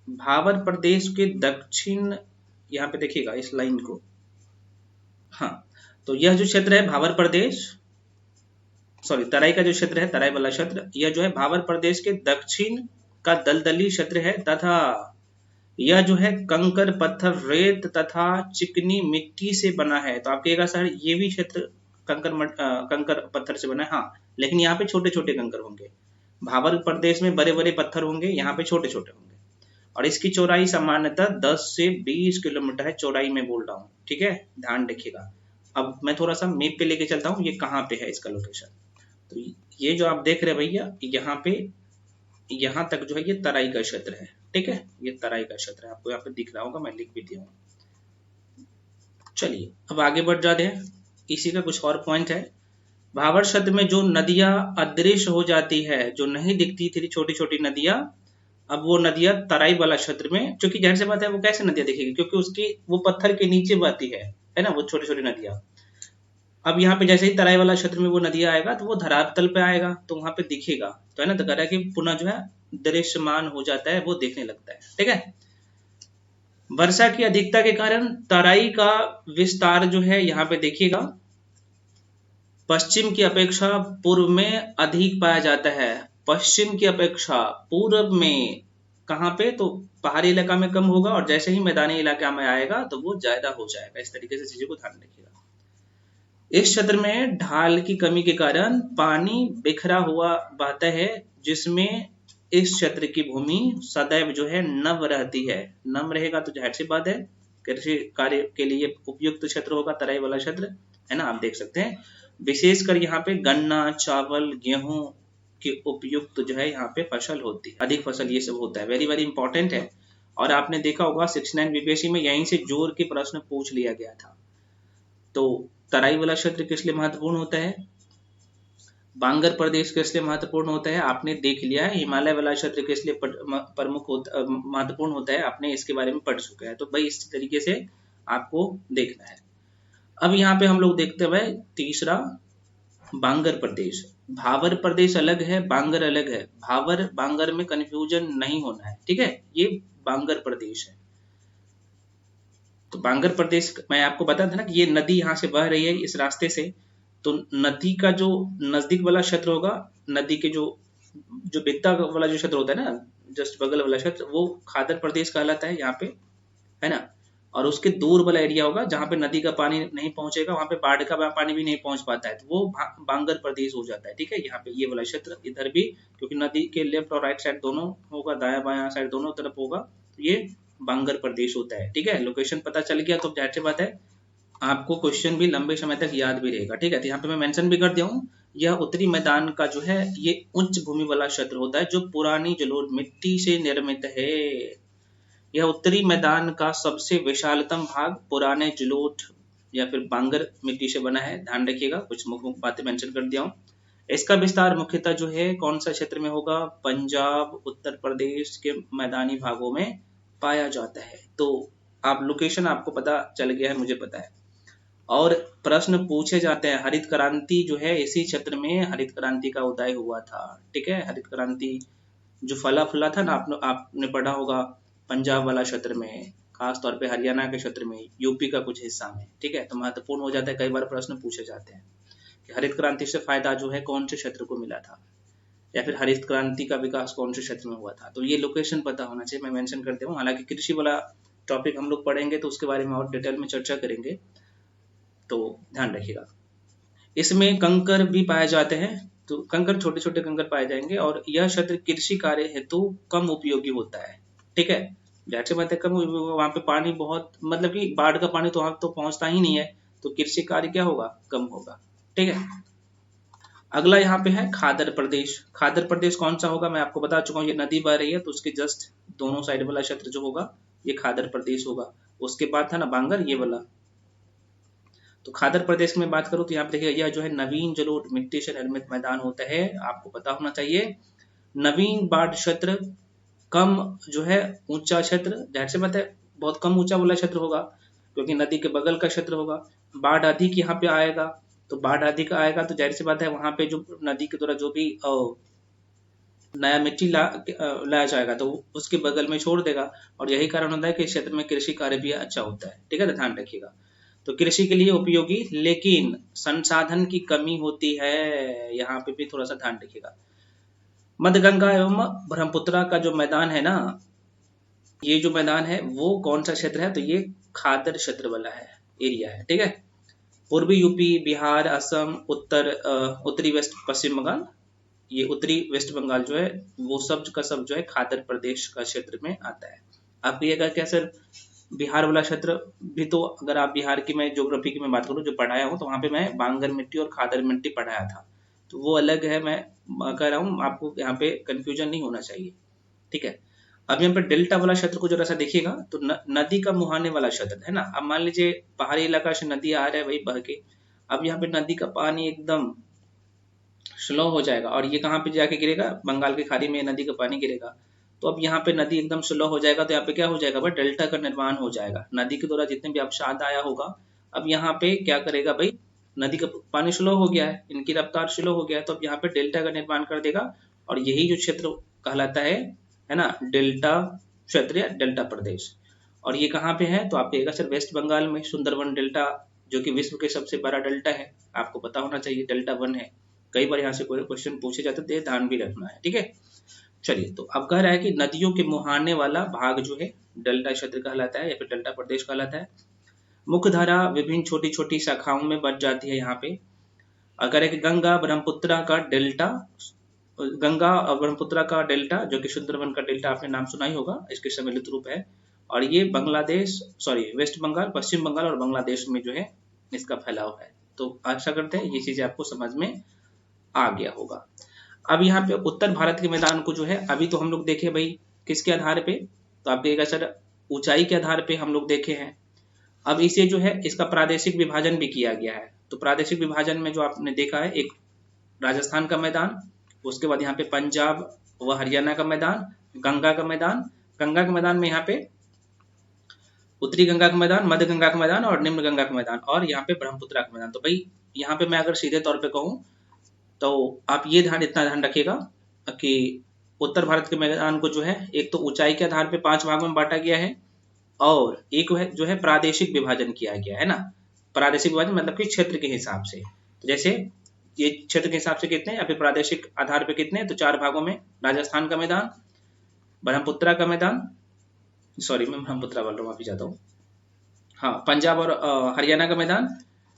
भाबर प्रदेश के दक्षिण, यहाँ पे देखिएगा इस लाइन को, हाँ, तो यह जो क्षेत्र है भाबर प्रदेश, सॉरी तराई का जो क्षेत्र है, तराई वाला क्षेत्र, यह जो है भाबर प्रदेश के दक्षिण का दलदली क्षेत्र है तथा यह जो है कंकर पत्थर रेत तथा चिकनी मिट्टी से बना है। तो आप कहिएगा सर ये भी क्षेत्र कंकर पत्थर से बना है, हाँ, लेकिन यहाँ पे छोटे छोटे कंकर होंगे। भाबर प्रदेश में बड़े बड़े पत्थर होंगे, यहाँ पे छोटे छोटे होंगे। और इसकी चौड़ाई सामान्यतः 10 से 20 किलोमीटर है, चौड़ाई में बोल रहा हूँ, ठीक है, ध्यान रखिएगा। अब मैं थोड़ा सा मैप पे लेके चलता हूँ, ये कहाँ पे है इसका लोकेशन। तो ये जो आप देख रहे हैं भैया, यहाँ पे यहाँ तक जो है ये तराई का क्षेत्र है, ठीक है, ये तराई का क्षेत्र है, आपको यहाँ पे दिख रहा होगा, मैं लिख भी दिया हूँ। चलिए अब आगे बढ़ जाते हैं, इसी का कुछ और पॉइंट है। भाबर क्षेत्र में जो नदियां अदृश्य हो जाती है, जो नहीं दिखती थी छोटी छोटी नदियां, अब वो नदियां तराई वाला क्षेत्र में, क्योंकि जाहिर सी बात है वो कैसे नदियां दिखेगी, क्योंकि उसकी वो पत्थर के नीचे बहती है ना, वो छोटी छोटी नदियां। अब यहाँ पे जैसे ही तराई वाला क्षेत्र में वो नदियां आएगा तो वो धरातल पे आएगा, तो वहां पे दिखेगा, तो है ना, तो कह रहा है कि पुनः जो है दृश्यमान हो जाता है, वो देखने लगता है, ठीक है। वर्षा की अधिकता के कारण तराई का विस्तार जो है यहाँ पे देखिएगा पश्चिम की अपेक्षा पूर्व में अधिक पाया जाता है। पश्चिम की अपेक्षा पूर्व में कहाँ पे, तो पहाड़ी इलाका में कम होगा और जैसे ही मैदानी इलाका में आएगा तो वो ज्यादा हो जाएगा। इस तरीके से चीजों को ध्यान रखिएगा। इस क्षेत्र में ढाल की कमी के कारण पानी बिखरा हुआ बहता है, जिसमें इस क्षेत्र की भूमि सदैव जो है नम रहती है। नम रहेगा तो जाहिर सी बात है कृषि कार्य के लिए उपयुक्त क्षेत्र होगा तराई वाला क्षेत्र, है ना। आप देख सकते हैं विशेषकर यहाँ पे गन्ना, चावल, गेहूं की उपयुक्त जो है यहाँ पे फसल होती है, अधिक फसल ये सब होता है। वेरी वेरी इंपॉर्टेंट है। और आपने देखा होगा 69 बीपीएससी में यहीं से जोर के प्रश्न पूछ लिया गया था। तो तराई वाला क्षेत्र किस लिए महत्वपूर्ण होता है, बांगर प्रदेश किस लिए महत्वपूर्ण होता है, आपने देख लिया है। हिमालय वाला क्षेत्र किस लिए प्रमुख महत्वपूर्ण होता है, आपने इसके बारे में पढ़ चुके हैं। तो भाई इस तरीके से आपको देखना है। अब यहाँ पे हम लोग देखते हुए तीसरा बांगर प्रदेश। भाबर प्रदेश अलग है, बांगर अलग है। भाबर बांगर में कंफ्यूजन नहीं होना है, ठीक है, ये बांगर प्रदेश है। तो बांगर प्रदेश मैं आपको बता था ना कि ये नदी यहाँ से बह रही है इस रास्ते से, तो नदी का जो नजदीक वाला क्षेत्र होगा, नदी के जो बित्ता वाला जो क्षेत्र होता है ना, जस्ट बगल वाला क्षेत्र, वो खादर प्रदेश कहलाता है यहाँ पे, है ना। और उसके दूर वाला एरिया होगा जहाँ पे नदी का पानी नहीं पहुंचेगा, वहां पे बाढ़ का पानी भी नहीं पहुंच पाता है, तो वो बांगर प्रदेश हो जाता है, ठीक है। यहाँ पे ये वाला क्षेत्र इधर भी, क्योंकि नदी के लेफ्ट और राइट साइड दोनों होगा, दाया बाया साइड दोनों तरफ होगा, तो ये बांगर प्रदेश होता है, ठीक है। लोकेशन पता चल गया तो जाहिर सी बात है आपको क्वेश्चन भी लंबे समय तक याद भी रहेगा, ठीक है। तो यहाँ पे मैं मेंशन भी कर दिया हूँ, यह उत्तरी मैदान का जो है ये उच्च भूमि वाला क्षेत्र होता है जो पुरानी जलोढ़ मिट्टी से निर्मित है। यह उत्तरी मैदान का सबसे विशालतम भाग पुराने जलोढ़ या फिर बांगर मिट्टी से बना है। ध्यान रखिएगा, कुछ मुख्य बातें मेंशन कर दिया हूँ। इसका विस्तार मुख्यतः जो है कौन सा क्षेत्र में होगा, पंजाब उत्तर प्रदेश के मैदानी भागों में पाया जाता है। तो आप लोकेशन आपको पता चल गया है, मुझे पता है। और प्रश्न पूछे जाते हैं, हरित क्रांति जो है इसी क्षेत्र में हरित क्रांति का उदय हुआ था। ठीक है, हरित क्रांति जो फला फूला था ना, आपने पढ़ा होगा पंजाब वाला क्षेत्र में, खास तौर पे हरियाणा के क्षेत्र में, यूपी का कुछ हिस्सा में। ठीक है, तो महत्वपूर्ण हो जाता है, कई बार प्रश्न पूछे जाते हैं कि हरित क्रांति से फायदा जो है कौन से क्षेत्र को मिला था, या फिर हरित क्रांति का विकास कौन से क्षेत्र में हुआ था। तो ये लोकेशन पता होना चाहिए, मैं मेंशन करता हूँ। हालांकि कृषि वाला टॉपिक हम लोग पढ़ेंगे तो उसके बारे में और डिटेल में चर्चा करेंगे, तो ध्यान रखिएगा। इसमें कंकर भी पाए जाते हैं, तो कंकर छोटे छोटे कंकर पाए जाएंगे, और यह क्षेत्र कृषि कार्य हेतु कम उपयोगी होता है। ठीक है, जैसे बात है कम, वहां पे पानी बहुत, मतलब कि बाढ़ का पानी तो वहां तो पहुंचता ही नहीं है, तो कृषि कार्य क्या होगा, कम होगा। ठीक है, अगला यहाँ पे है खादर प्रदेश। खादर प्रदेश कौन सा होगा, मैं आपको बता चुका हूँ, ये नदी बह रही है तो उसके जस्ट दोनों साइड वाला क्षेत्र जो होगा ये खादर प्रदेश होगा। उसके बाद था ना बांगर, ये वाला। तो खादर प्रदेश में बात करूं तो यहाँ पे देखिए, यह जो है नवीन जलोढ़ मिट्टी से निर्मित मैदान होता है, आपको पता होना चाहिए। नवीन बाढ़ क्षेत्र, कम जो है ऊंचा क्षेत्र, जाहिर सी बात है बहुत कम ऊंचा वाला क्षेत्र होगा क्योंकि नदी के बगल का क्षेत्र होगा। बाढ़ अधिक यहाँ पे आएगा, तो बाढ़ अधिक आएगा तो जाहिर सी बात है वहां पे जो नदी के द्वारा जो भी नया मिट्टी लाया जाएगा तो उसके बगल में छोड़ देगा, और यही कारण होता है कि इस क्षेत्र में कृषि कार्य भी अच्छा होता है। ठीक है, तो ध्यान रखिएगा। तो कृषि के लिए उपयोगी, लेकिन संसाधन की कमी होती है, यहाँ पे भी थोड़ा सा ध्यान रखिएगा। मध्य गंगा एवं ब्रह्मपुत्र का जो मैदान है ना, ये जो मैदान है वो कौन सा क्षेत्र है, तो ये खादर क्षेत्र वाला है, एरिया है। ठीक है, पूर्वी यूपी, बिहार, असम, उत्तरी वेस्ट पश्चिम बंगाल, ये उत्तरी वेस्ट बंगाल जो है वो सब का सब जो है खादर प्रदेश का क्षेत्र में आता है। आप कहिएगा क्या सर बिहार वाला क्षेत्र भी, तो अगर आप बिहार की मैं ज्योग्राफी की मैं बात करूँ जो पढ़ाया हूँ, तो वहाँ पे मैं बांगर मिट्टी और खादर मिट्टी पढ़ाया था, तो वो अलग है। मैं कह रहा हूँ आपको यहाँ पे कंफ्यूजन नहीं होना चाहिए। ठीक है, अब यहाँ पे डेल्टा वाला क्षेत्र को जरा सा देखिएगा, तो नदी का मुहाने वाला क्षेत्र है ना। अब मान लीजिए पहाड़ी इलाका से नदी आ रहा है वही बह के, अब यहाँ पे नदी का पानी एकदम स्लो हो जाएगा, और ये कहाँ पे जाके गिरेगा, बंगाल की खाड़ी में नदी का पानी गिरेगा। तो अब यहाँ पे नदी एकदम स्लो हो जाएगा, तो यहाँ पे क्या हो जाएगा भाई, डेल्टा का निर्माण हो जाएगा। नदी के द्वारा जितने भी अवसाद आया होगा, अब यहाँ पे क्या करेगा भाई, नदी का पानी स्लो हो गया है, इनकी रफ्तार स्लो हो गया है, तो अब यहाँ पे डेल्टा का निर्माण कर देगा, और यही जो क्षेत्र कहलाता है ना, डेल्टा क्षेत्र या डेल्टा प्रदेश। और ये कहाँ पे है, तो आप कहेगा सर वेस्ट बंगाल में सुंदरबन डेल्टा, जो कि विश्व के सबसे बड़ा डेल्टा है, आपको पता होना चाहिए, डेल्टा 1 है। कई बार यहाँ से कोई क्वेश्चन पूछे जाते थे, ध्यान भी रखना है। ठीक है, चलिए, तो अब कह रहा है कि नदियों के मुहाने वाला भाग जो है डेल्टा क्षेत्र कहलाता है या फिर डेल्टा प्रदेश कहलाता है। मुख्य धारा विभिन्न छोटी छोटी शाखाओं में बट जाती है यहाँ पे। अगर है कि गंगा ब्रह्मपुत्र का डेल्टा, गंगा और ब्रह्मपुत्र का डेल्टा जो कि सुंदरबन का डेल्टा आपने नाम सुना ही होगा, इसके सम्मिलित रूप है, और ये बांग्लादेश, सॉरी वेस्ट बंगाल, पश्चिम बंगाल और बांग्लादेश में जो है इसका फैलाव है। तो आशा करते हैं ये चीजें आपको समझ में आ गया होगा। अब यहाँ पे उत्तर भारत के मैदान को जो है, अभी तो हम लोग देखे भाई किसके आधार पे, तो आप कहिएगा सर ऊंचाई के आधार पे हम लोग देखे हैं। अब इसे जो है इसका प्रादेशिक विभाजन भी किया गया है। तो प्रादेशिक विभाजन में जो आपने देखा है, एक राजस्थान का मैदान, उसके बाद यहाँ पे पंजाब व हरियाणा का मैदान, गंगा का मैदान, गंगा के मैदान में यहाँ पे उत्तरी गंगा का मैदान, मध्य गंगा का मैदान और निम्न गंगा का मैदान, और यहाँ पे ब्रह्मपुत्र का मैदान। तो भाई यहाँ पे मैं अगर सीधे तौर पे कहूँ तो आप ये इतना ध्यान रखिएगा कि उत्तर भारत के मैदान को जो है एक तो ऊंचाई के आधार पे 5 भागों में बांटा गया है, और एक जो है प्रादेशिक विभाजन किया गया है ना। प्रादेशिक विभाजन मतलब कि क्षेत्र के हिसाब से, तो जैसे ये क्षेत्र के हिसाब से कितने या फिर प्रादेशिक आधार पे कितने, तो 4 भागों में, राजस्थान का मैदान, ब्रह्मपुत्र का मैदान, सॉरी मैं ब्रह्मपुत्र बोल रहा हूँ, माफी चाहता हूँ, हाँ, पंजाब और हरियाणा का मैदान,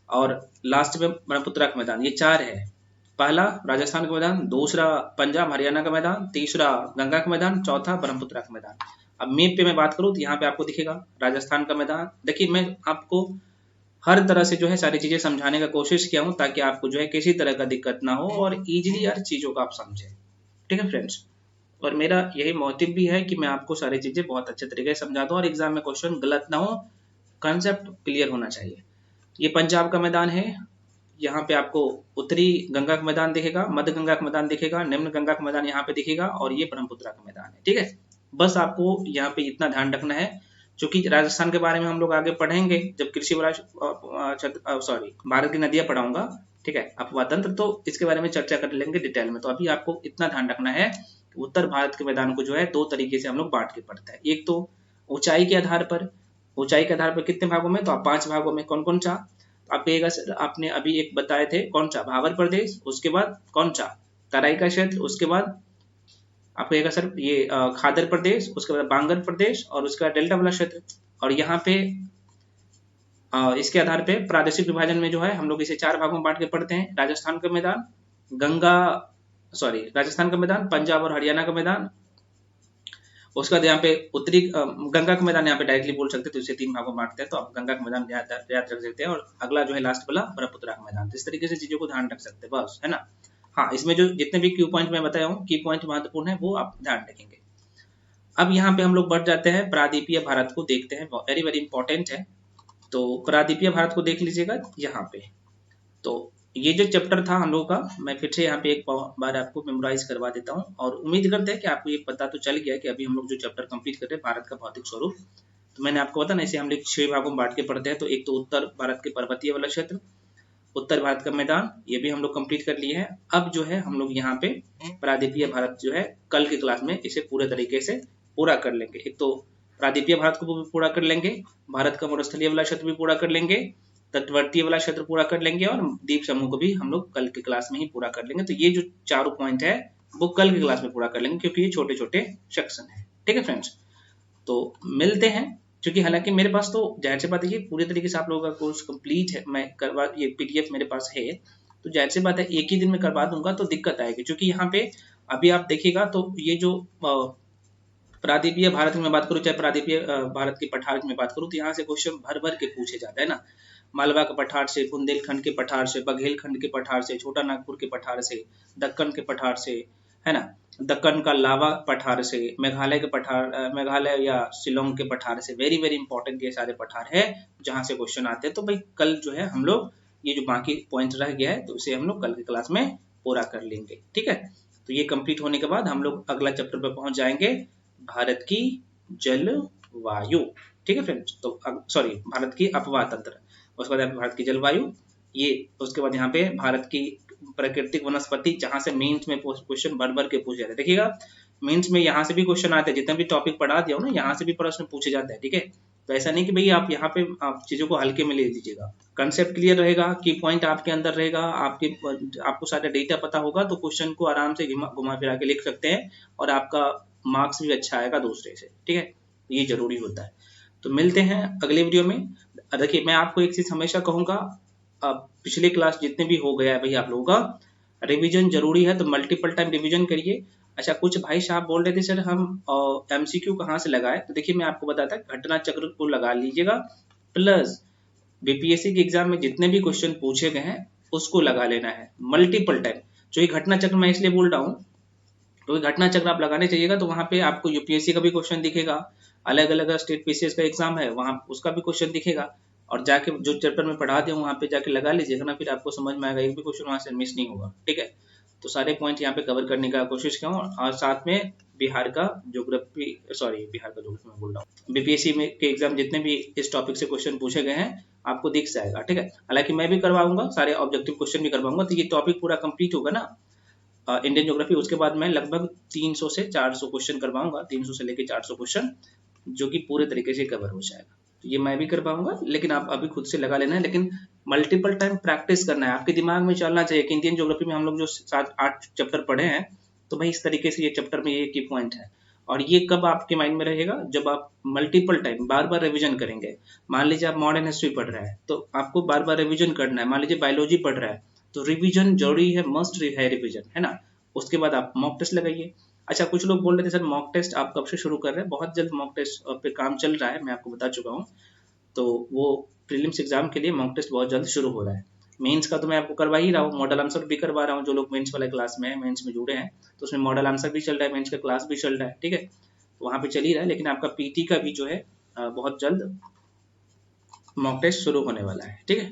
और लास्ट में ब्रह्मपुत्र का मैदान। ये 4 है। पहला राजस्थान का मैदान, दूसरा पंजाब हरियाणा का मैदान, तीसरा गंगा का मैदान, चौथा ब्रह्मपुत्र का मैदान। अब मैप पे मैं बात करूँ तो यहाँ पे आपको दिखेगा राजस्थान का मैदान। देखिए मैं आपको हर तरह से जो है सारी चीजें समझाने का कोशिश किया हूँ ताकि आपको जो है किसी तरह का दिक्कत ना हो और इजीली हर चीजों को आप समझें। ठीक है फ्रेंड्स, और मेरा यही मोटिव भी है कि मैं आपको सारी चीजें बहुत अच्छे तरीके से समझा दूं और एग्जाम में क्वेश्चन गलत ना हो, कॉन्सेप्ट क्लियर होना चाहिए। ये पंजाब का मैदान है, यहाँ पे आपको उत्तरी गंगा का मैदान दिखेगा, मध्य गंगा का मैदान दिखेगा, निम्न गंगा का मैदान यहाँ पे दिखेगा और ये ब्रह्मपुत्र का मैदान है। ठीक है, बस आपको यहाँ पे इतना ध्यान रखना है, क्योंकि राजस्थान के बारे में हम लोग आगे पढ़ेंगे जब कृषि भारत की नदियां पढ़ाऊंगा, ठीक है, अपवाद तंत्र, तो इसके बारे में चर्चा कर लेंगे डिटेल में। तो अभी आपको इतना ध्यान रखना है कि उत्तर भारत के मैदान को जो है दो तरीके से हम लोग बांट के पढ़ते हैं। एक तो ऊंचाई के आधार पर, ऊंचाई के आधार पर कितने भागों में, तो आप 5 भागों में। कौन कौन सा आप कहिएगा सर, आपने अभी एक बताए थे, कौन सा, भावर प्रदेश, उसके बाद कौन सा, तराई का क्षेत्र, उसके बाद आप कहिएगा सर ये खादर प्रदेश, उसके बाद बांगर प्रदेश और उसके बाद डेल्टा वाला क्षेत्र। और यहाँ पे इसके आधार पे प्रादेशिक विभाजन में जो है हम लोग इसे 4 भागों में बांट के पढ़ते हैं। राजस्थान का मैदान, राजस्थान का मैदान, पंजाब और हरियाणा का मैदान, उसके बाद यहाँ पे उत्तरी गंगा का मैदान यहाँ पे डायरेक्टली बोल सकते हैं, तो इसे 3 भागों में बांटते हैं, तो आप गंगा का मैदान याद रख सकते हैं। और अगला जो है लास्ट वाला ब्रह्मपुत्र का मैदान। तो इस तरीके से चीजों को ध्यान रख सकते हैं, बस, है ना। हाँ, इसमें जो जितने भी क्यू पॉइंट मैं बताया हूँ, की पॉइंट महत्वपूर्ण है, वो आप ध्यान रखेंगे। अब यहाँ पे हम लोग बढ़ जाते हैं, प्रायद्वीपीय भारत को देखते हैं, वेरी वेरी इंपॉर्टेंट है। तो प्रायद्वीपीय भारत को देख लीजिएगा यहाँ पे। तो ये जो चैप्टर था हम लोगों का, मैं फिर से यहाँ पे एक बार आपको मेमोराइज करवा देता हूँ और उम्मीद करते हैं कि आपको ये पता तो चल गया कि अभी हम लोग जो चैप्टर कंप्लीट कर रहे हैं, भारत का भौतिक स्वरूप। तो मैंने आपको बताया ना, इसे हम लोग 6 भागों में बांट के पढ़ते हैं। तो एक तो उत्तर भारत के पर्वतीय वाला क्षेत्र, उत्तर भारत का मैदान, ये भी हम लोग कंप्लीट कर लिए हैं। अब जो है हम लोग यहाँ पे प्रायद्वीपीय भारत जो है कल की क्लास में इसे पूरे तरीके से पूरा कर लेंगे। एक तो प्रायद्वीपीय भारत को भी पूरा कर लेंगे, भारत का मरुस्थलीय वाला क्षेत्र भी पूरा कर लेंगे, तटवर्तीय वाला क्षेत्र पूरा कर लेंगे और द्वीप समूह को भी हम लोग कल की क्लास में ही पूरा कर लेंगे। तो ये जो चारों पॉइंट है वो कल की क्लास में पूरा कर लेंगे, क्योंकि ये छोटे छोटे सेक्शन है। ठीक है फ्रेंड्स, तो मिलते हैं। क्योंकि हालांकि मेरे पास तो जाहिर सी बात है कि पूरी तरीके से आप लोगों का कोर्स कंप्लीट है, मैं करवा, ये पीडीएफ मेरे पास है, तो जाहिर सी बात है एक ही दिन में करवा दूंगा तो दिक्कत आएगी। क्योंकि यहाँ पे अभी आप देखिएगा तो ये जो प्रायद्वीपीय भारत की मैं बात करूँ, चाहे प्रायद्वीपीय भारत की पठार की मैं बात करूँ, तो यहाँ से क्वेश्चन भर भर के पूछे जाते हैं ना। मालवा के पठार से, बुंदेलखंड के पठार से, बघेलखंड के पठार से, छोटा नागपुर के पठार से, दक्कन के पठार से, है ना, दक्कन का लावा पठार से, मेघालय के पठार, मेघालय या शिलोंग के पठार से, वेरी वेरी इंपॉर्टेंट ये सारे पठार है जहां से क्वेश्चन आते हैं। तो भाई कल जो है हम लोग ये जो बाकी पॉइंट रह गया है तो इसे हम लोग कल की क्लास में पूरा कर लेंगे। ठीक है, तो ये कंप्लीट होने के बाद हम लोग अगला चैप्टर पे पहुंच जाएंगे, भारत की जलवायु। ठीक है फ्रेंड्स, तो सॉरी, भारत की अपवाह तंत्र, उसके बाद भारत की जलवायु, ये उसके बाद यहाँ पे भारत की प्राकृतिक वनस्पति, जहां से मेंस में क्वेश्चन भर भर के पूछे जाते हैं। देखिएगा मेंस में यहाँ से भी क्वेश्चन आते हैं, जितने भी टॉपिक पढ़ा दिया हो ना यहाँ से भी प्रश्न पूछे जाते हैं। ठीक है, तो ऐसा नहीं कि भाई आप यहाँ पे आप चीजों को हल्के में ले लीजिएगा, कंसेप्ट क्लियर रहेगा, की पॉइंट आपके अंदर रहेगा, आपको सारा डेटा पता होगा, तो क्वेश्चन को आराम से घुमा फिरा के लिख सकते हैं और आपका मार्क्स भी अच्छा आएगा दूसरे से। ठीक है, ये जरूरी होता है। तो मिलते हैं अगले वीडियो में। देखिए मैं आपको एक चीज हमेशा कहूंगा, पिछले क्लास जितने भी हो गया है भाई आप लोगों का रिवीजन जरूरी है, तो मल्टीपल टाइम रिवीजन करिए। अच्छा, कुछ भाई साहब बोल रहे थे सर हम एमसीक्यू कहाँ से लगाए, तो देखिए मैं आपको बताता घटना चक्र को लगा लीजिएगा, प्लस बीपीएससी के एग्जाम में जितने भी क्वेश्चन पूछे गए हैं उसको लगा लेना है मल्टीपल टाइम। जो ये घटना चक्र मैं इसलिए बोल रहा हूँ, तो घटना चक्र आप लगाने चाहिएगा, तो वहां पे आपको यूपीएससी का भी क्वेश्चन दिखेगा, अलग अलग स्टेट पीसीएस का एग्जाम है वहां उसका भी क्वेश्चन दिखेगा, और जाके जो चैप्टर में पढ़ा दिया वहां पे जाके लगा लीजिएगा ना, फिर आपको समझ में आएगा, एक भी क्वेश्चन वहां से मिस नहीं होगा। ठीक है, तो सारे पॉइंट यहाँ पे कवर करने का कोशिश किया और साथ में बिहार का ज्योग्राफी मैं बोल रहा हूँ, बीपीएससी में के एग्जाम जितने भी इस टॉपिक से क्वेश्चन पूछे गए हैं आपको दिख जाएगा। ठीक है, हालांकि मैं भी करवाऊंगा, सारे ऑब्जेक्टिव क्वेश्चन भी करवाऊंगा, तो ये टॉपिक पूरा कंप्लीट होगा ना इंडियन ज्योग्राफी, उसके बाद मैं लगभग 300 से 400 क्वेश्चन करवाऊंगा, 300 से लेकर 400 क्वेश्चन जो कि पूरे तरीके से कवर हो जाएगा। तो ये मैं भी कर पाऊंगा, लेकिन आप अभी खुद से लगा लेना है, लेकिन मल्टीपल टाइम प्रैक्टिस करना है, आपके दिमाग में चलना चाहिए कि इंडियन ज्योग्राफी में हम लोग जो 7-8 चैप्टर पढ़े हैं, तो भाई इस तरीके से ये चैप्टर में ये की पॉइंट है। और ये कब आपके माइंड में रहेगा, जब आप मल्टीपल टाइम बार बार रिविजन करेंगे। मान लीजिए आप मॉडर्न हिस्ट्री पढ़ रहे हैं तो आपको बार बार रिविजन करना है, मान लीजिए बायोलॉजी पढ़ रहा है तो रिविजन जरूरी है, मस्ट है रिविजन, है ना। उसके बाद आप मॉक टेस्ट लगाइए। अच्छा, कुछ लोग बोल रहे थे सर मॉक टेस्ट आप कब से शुरू कर रहे हैं, बहुत जल्द मॉक टेस्ट पे काम चल रहा है, मैं आपको बता चुका हूँ। तो वो प्रीलिम्स एग्जाम के लिए मॉक टेस्ट बहुत जल्द शुरू हो रहा है। मेंस का तो मैं आपको करवा ही रहा हूँ, मॉडल आंसर भी करवा रहा हूँ। जो लोग मेंस वाले क्लास में है, मेंस में जुड़े हैं, तो उसमें मॉडल आंसर भी चल रहा है, मेंस का क्लास भी चल रहा है, ठीक है, तो वहाँ पे चल ही रहा है। लेकिन आपका पीटी का भी जो है बहुत जल्द मॉक टेस्ट शुरू होने वाला है, ठीक है।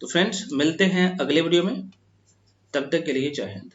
तो फ्रेंड्स मिलते हैं अगले वीडियो में, तब तक के लिए जय हिंद।